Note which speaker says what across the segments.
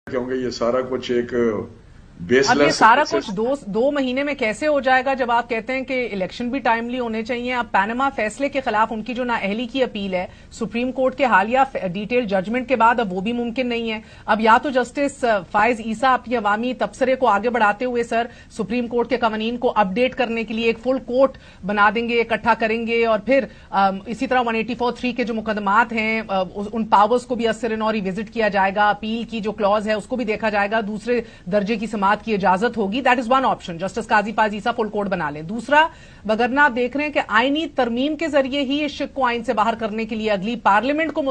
Speaker 1: क्योंकि ये सारा कुछ एक
Speaker 2: अब
Speaker 1: बेसलेस
Speaker 2: ये सारा कुछ दो महीने में कैसे हो जाएगा जब आप कहते हैं कि इलेक्शन भी टाइमली होने चाहिए। अब पैनामा फैसले के खिलाफ उनकी जो नाअहली की अपील है सुप्रीम कोर्ट के हालिया डिटेल जजमेंट के बाद अब वो भी मुमकिन नहीं है। अब या तो जस्टिस फायज ईसा अपनी अवामी तबसरे को आगे बढ़ाते हुए सर सुप्रीम कोर्ट के कवानीन को अपडेट करने के लिए एक फुल कोर्ट बना देंगे, इकट्ठा करेंगे और फिर इसी तरह 184(3) के जो मुकदमात हैं उन पावर्स को भी असर और रिविजिट किया जाएगा, अपील की जो क्लॉज है उसको भी देखा जाएगा, दूसरे दर्जे की की इजाजत होगी। That is one option, justice Qazi Faez Isa full court बना लें। दूसरा, वगरना आप देख रहे हैं कि आईनी तरमीम के जरिए ही इस शिक को आइन से बाहर करने के लिए अगली पार्लियामेंट को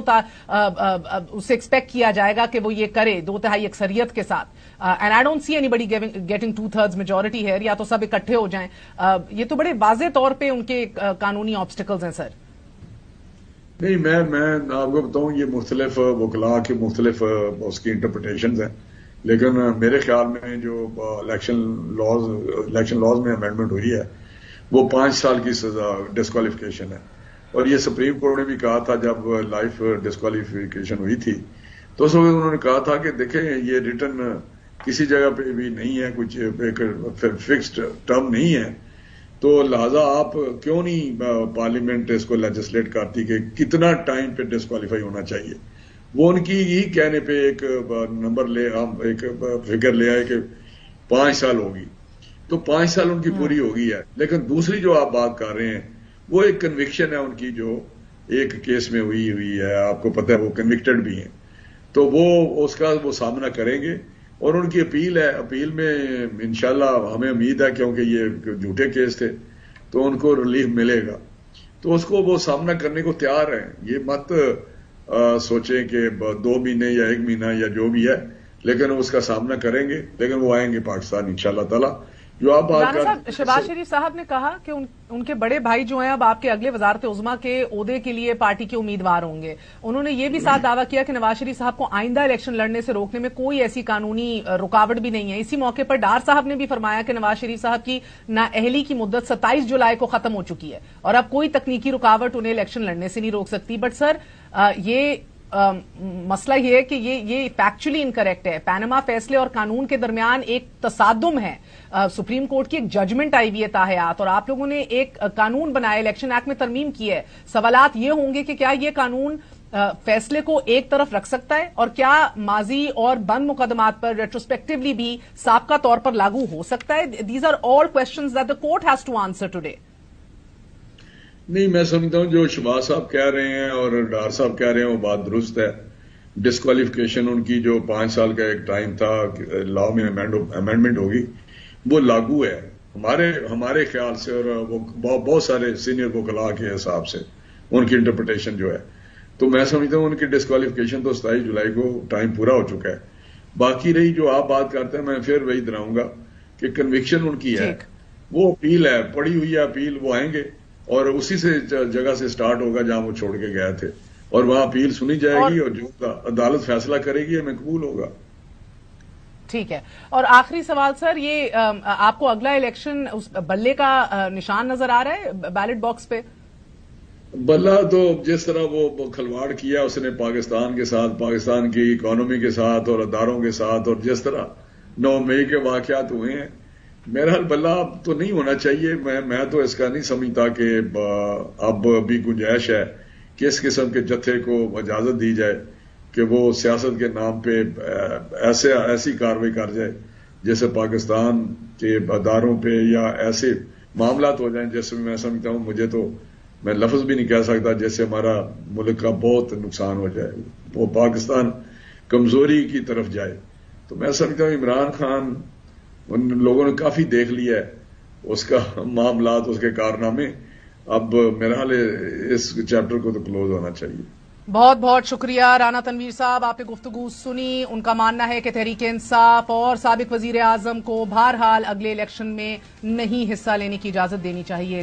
Speaker 2: उससे एक्सपेक्ट किया जाएगा कि वो ये करे 2/3 अक्सरियत के साथ। And I don't see anybody getting 2/3 majority है, या तो सब इकट्ठे हो जाएं। ये तो बड़े वाजे तौर पे उनके कानूनी ऑब्स्टिकल्स हैं सर।
Speaker 1: नहीं, मैं आपको बताऊं, ये मुख्तलिफ वकला की मुख्तलिफ उसकी इंटरप्रिटेशंस हैं, लेकिन मेरे ख्याल में जो इलेक्शन लॉज में अमेंडमेंट हुई है वो 5 साल की सजा डिस्क्वालिफिकेशन है। और ये सुप्रीम कोर्ट ने भी कहा था जब लाइफ डिस्क्वालिफिकेशन हुई थी तो उस वक्त उन्होंने कहा था कि देखें ये रिटर्न किसी जगह पे भी नहीं है, कुछ एक फिक्स्ड टर्म नहीं है, तो लिहाजा आप क्यों नहीं पार्लियामेंट इसको लेजिस्लेट करती कि कितना टाइम पे डिस्क्वालीफाई होना चाहिए। वो उनकी ही कहने पे एक नंबर एक फिगर ले आए कि 5 साल होगी, तो 5 साल उनकी पूरी हो गई है। लेकिन दूसरी जो आप बात कर रहे हैं वो एक कन्विक्शन है उनकी जो एक केस में हुई है, आपको पता है वो कन्विक्टेड भी हैं, तो वो उसका वो सामना करेंगे और उनकी अपील है। अपील में इंशाल्लाह हमें उम्मीद है, क्योंकि ये झूठे केस थे तो उनको रिलीफ मिलेगा, तो उसको वो सामना करने को तैयार है। ये मत सोचें कि 2 महीने या 1 महीना या जो भी है, लेकिन उसका सामना करेंगे, लेकिन वो आएंगे पाकिस्तान इंशाल्लाह ताला। जो आप बात कर
Speaker 2: शहबाज शरीफ साहब ने कहा कि उनके बड़े भाई जो हैं अब आपके अगले वजारत उज़्मा के ओहदे के लिए पार्टी के उम्मीदवार होंगे। उन्होंने ये भी साथ दावा किया कि नवाज शरीफ साहब को आइंदा इलेक्शन लड़ने से रोकने में कोई ऐसी कानूनी रुकावट भी नहीं है। इसी मौके पर डार साहब ने भी फरमाया कि नवाज शरीफ साहब की नाअहली की मुद्दत 27 जुलाई को खत्म हो चुकी है और अब कोई तकनीकी रुकावट उन्हें इलेक्शन लड़ने से नहीं रोक सकती। बट सर ये मसला ये है कि ये फैक्चुअली इनकरेक्ट है। पैनामा फैसले और कानून के दरमियान एक तसादुम है। सुप्रीम कोर्ट की एक जजमेंट आई हुई है ताहयात, और आप लोगों ने एक कानून बनाया, इलेक्शन एक्ट में तरमीम की है। सवालात ये होंगे कि क्या ये कानून फैसले को एक तरफ रख सकता है और क्या माजी और बंद मुकदमात पर रेट्रोस्पेक्टिवली भी साबका तौर पर लागू हो सकता है। These are all questions that the court has to answer today.
Speaker 1: नहीं, मैं समझता हूं जो शहबाज साहब कह रहे हैं और डार साहब कह रहे हैं वो बात दुरुस्त है। डिस्क्वालिफिकेशन उनकी जो 5 साल का एक टाइम था लॉ में अमेंडमेंट होगी वो लागू है हमारे ख्याल से, और वो बहुत सारे सीनियर वकला के हिसाब से उनकी इंटरप्रिटेशन जो है, तो मैं समझता हूं उनकी डिस्क्वालिफिकेशन तो 27 जुलाई को टाइम पूरा हो चुका है। बाकी रही जो आप बात करते हैं, मैं फिर वही दोहराऊंगा कि कन्विक्शन उनकी है, वो अपील है, पड़ी हुई है अपील, वो आएंगे और उसी से जगह से स्टार्ट होगा जहां वो छोड़ के गए थे, और वहां अपील सुनी जाएगी और जो अदालत फैसला करेगी हमें कबूल होगा।
Speaker 2: ठीक है। और आखिरी सवाल सर, ये आपको अगला इलेक्शन उस बल्ले का निशान नजर आ रहा है बैलेट बॉक्स पे?
Speaker 1: बल्ला तो जिस तरह वो खिलवाड़ किया उसने पाकिस्तान के साथ, पाकिस्तान की इकोनॉमी के साथ और अदारों के साथ, और जिस तरह 9 मई के वाकयात हुए हैं, मेरा बल्ला तो नहीं होना चाहिए। मैं तो इसका नहीं समझता कि अब भी गुंजाइश है कि इस किस्म के जत्थे को इजाजत दी जाए कि वो सियासत के नाम पे ऐसी कार्रवाई कर जाए जैसे पाकिस्तान के अदारों पे या ऐसे मामलात हो जाएं जैसे मैं समझता हूं, मुझे तो मैं लफ्ज भी नहीं कह सकता, जैसे हमारा मुल्क का बहुत नुकसान हो जाए, वो पाकिस्तान कमजोरी की तरफ जाए। तो मैं समझता हूं इमरान खान, उन लोगों ने काफी देख लिया है उसका मामलात, उसके कारनामे। अब मेरा हाल इस चैप्टर को तो क्लोज होना चाहिए।
Speaker 2: बहुत बहुत शुक्रिया राना तनवीर साहब, आपने गुफ्तगू सुनी। उनका मानना है कि तहरीक इंसाफ और साबिक वजीर आजम को बहरहाल अगले इलेक्शन में नहीं हिस्सा लेने की इजाजत देनी चाहिए।